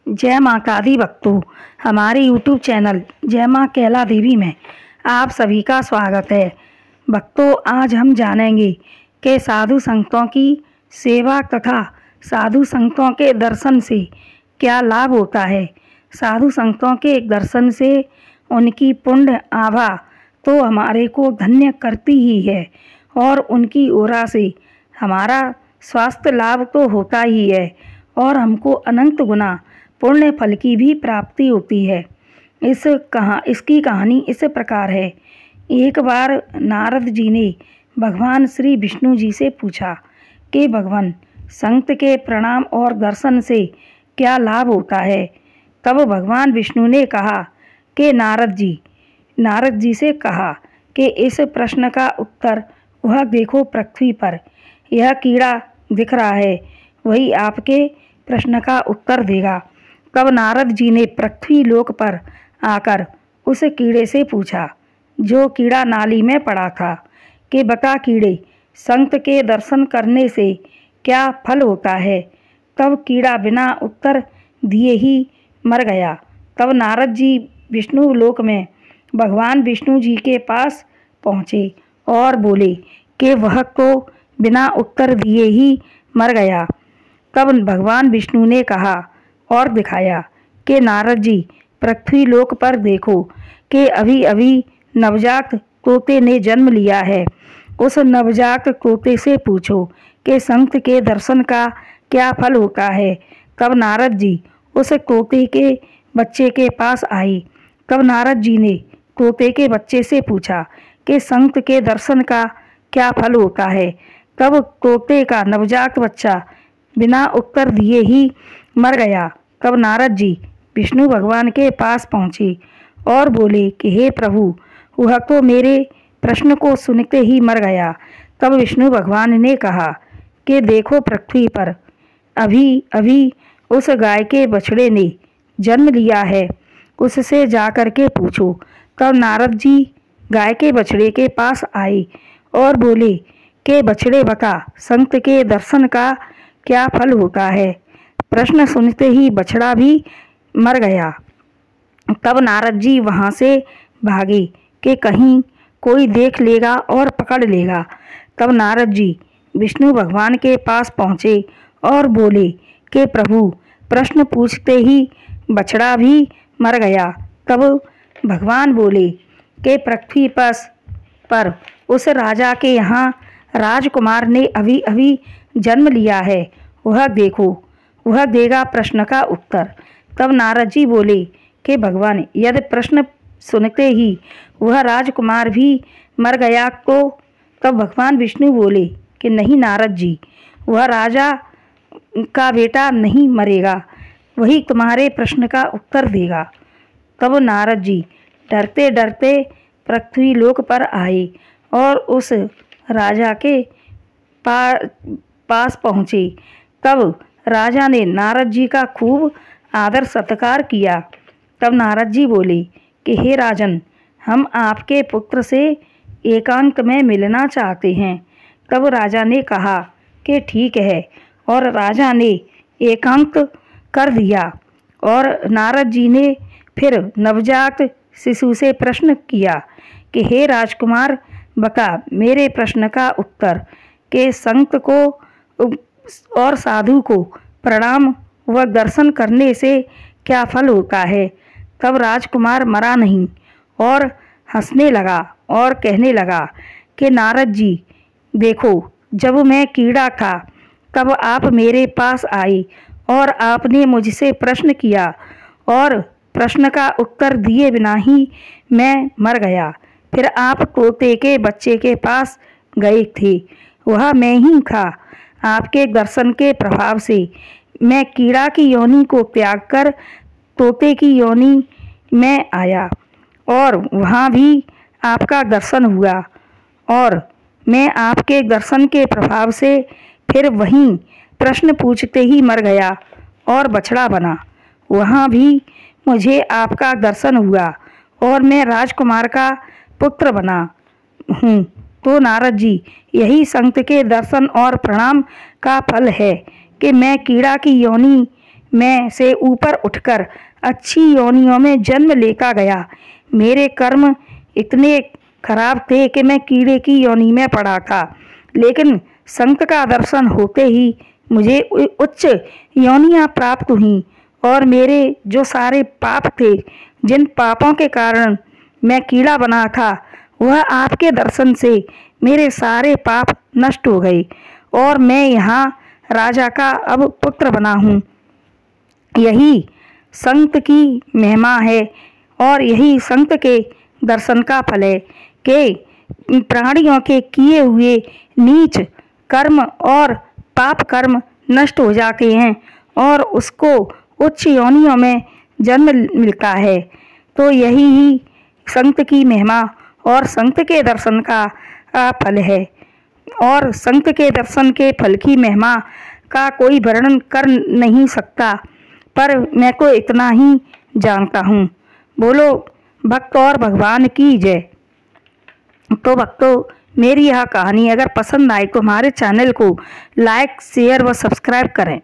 जय माँ कादी भक्तों, हमारे YouTube चैनल जय माँ कैला देवी में आप सभी का स्वागत है। भक्तों, आज हम जानेंगे कि साधु संतों की सेवा तथा साधु संतों के दर्शन से क्या लाभ होता है। साधु संतों के दर्शन से उनकी पुण्य आभा तो हमारे को धन्य करती ही है और उनकी ओरा से हमारा स्वास्थ्य लाभ तो होता ही है और हमको अनंत गुना पुण्य फल की भी प्राप्ति होती है। इसकी कहानी इस प्रकार है। एक बार नारद जी ने भगवान श्री विष्णु जी से पूछा कि भगवान, संत के प्रणाम और दर्शन से क्या लाभ होता है। तब भगवान विष्णु ने कहा कि नारद जी से कहा कि इस प्रश्न का उत्तर वह देखो, पृथ्वी पर यह कीड़ा दिख रहा है, वही आपके प्रश्न का उत्तर देगा। तब नारद जी ने पृथ्वी लोक पर आकर उस कीड़े से पूछा, जो कीड़ा नाली में पड़ा था, कि बता कीड़े, संत के दर्शन करने से क्या फल होता है। तब कीड़ा बिना उत्तर दिए ही मर गया। तब नारद जी विष्णु लोक में भगवान विष्णु जी के पास पहुँचे और बोले कि वह तो बिना उत्तर दिए ही मर गया। तब भगवान विष्णु ने कहा और दिखाया कि नारद जी, पृथ्वी लोक पर देखो कि अभी अभी नवजात तोते ने जन्म लिया है। उस नवजात तोते से पूछो कि संत के दर्शन का क्या फल होता है। तब नारद जी उस तोते के बच्चे के पास आए। तब नारद जी ने तोते के बच्चे से पूछा कि संत के दर्शन का क्या फल होता है। तब तोते का नवजात बच्चा बिना उत्तर दिए ही मर गया। तब नारद जी विष्णु भगवान के पास पहुँचे और बोले कि हे प्रभु, वह तो मेरे प्रश्न को सुनते ही मर गया। तब विष्णु भगवान ने कहा कि देखो, पृथ्वी पर अभी अभी उस गाय के बछड़े ने जन्म लिया है, उससे जाकर के पूछो। तब नारद जी गाय के बछड़े के पास आए और बोले कि बछड़े, बता, संत के दर्शन का क्या फल होता है। प्रश्न सुनते ही बछड़ा भी मर गया। तब नारद जी वहाँ से भागे कि कहीं कोई देख लेगा और पकड़ लेगा। तब नारद जी विष्णु भगवान के पास पहुँचे और बोले कि प्रभु, प्रश्न पूछते ही बछड़ा भी मर गया। तब भगवान बोले कि पृथ्वी पर उस राजा के यहाँ राजकुमार ने अभी अभी जन्म लिया है, वह देखो, वह देगा प्रश्न का उत्तर। तब नारद जी बोले कि भगवान, यदि प्रश्न सुनते ही वह राजकुमार भी मर गया तो। तब भगवान विष्णु बोले कि नहीं नारद जी, वह राजा का बेटा नहीं मरेगा, वही तुम्हारे प्रश्न का उत्तर देगा। तब नारद जी डरते डरते पृथ्वी लोक पर आए और उस राजा के पास पहुँचे। तब राजा ने नारद जी का खूब आदर सत्कार किया। तब नारद जी बोले कि हे राजन, हम आपके पुत्र से एकांत में मिलना चाहते हैं। तब राजा ने कहा कि ठीक है, और राजा ने एकांत कर दिया। और नारद जी ने फिर नवजात शिशु से प्रश्न किया कि हे राजकुमार, बता मेरे प्रश्न का उत्तर, कि संत को और साधु को प्रणाम व दर्शन करने से क्या फल होता है। तब राजकुमार मरा नहीं और हंसने लगा और कहने लगा कि नारद जी देखो, जब मैं कीड़ा था तब आप मेरे पास आए और आपने मुझसे प्रश्न किया और प्रश्न का उत्तर दिए बिना ही मैं मर गया। फिर आप तोते के बच्चे के पास गए थे, वह मैं ही था। आपके दर्शन के प्रभाव से मैं कीड़ा की योनि को त्याग कर तोते की योनि में आया और वहाँ भी आपका दर्शन हुआ, और मैं आपके दर्शन के प्रभाव से फिर वहीं प्रश्न पूछते ही मर गया और बछड़ा बना। वहाँ भी मुझे आपका दर्शन हुआ और मैं राजकुमार का पुत्र बना हूँ। तो नारद जी, यही संत के दर्शन और प्रणाम का फल है कि मैं कीड़ा की योनि में से ऊपर उठकर अच्छी योनियों में जन्म लेकर गया। मेरे कर्म इतने खराब थे कि मैं कीड़े की योनि में पड़ा था, लेकिन संत का दर्शन होते ही मुझे उच्च योनियां प्राप्त हुईं और मेरे जो सारे पाप थे, जिन पापों के कारण मैं कीड़ा बना था, वह आपके दर्शन से मेरे सारे पाप नष्ट हो गए और मैं यहाँ राजा का अब पुत्र बना हूँ। यही संत की महिमा है और यही संत के दर्शन का फल है कि प्राणियों के किए हुए नीच कर्म और पाप कर्म नष्ट हो जाते हैं और उसको उच्च योनियों में जन्म मिलता है। तो यही ही संत की महिमा और संत के दर्शन का फल है और संत के दर्शन के फल की महिमा का कोई वर्णन कर नहीं सकता, पर मैं को इतना ही जानता हूँ। बोलो भक्त और भगवान की जय। तो भक्तों, मेरी यह कहानी अगर पसंद आए तो हमारे चैनल को लाइक, शेयर व सब्सक्राइब करें।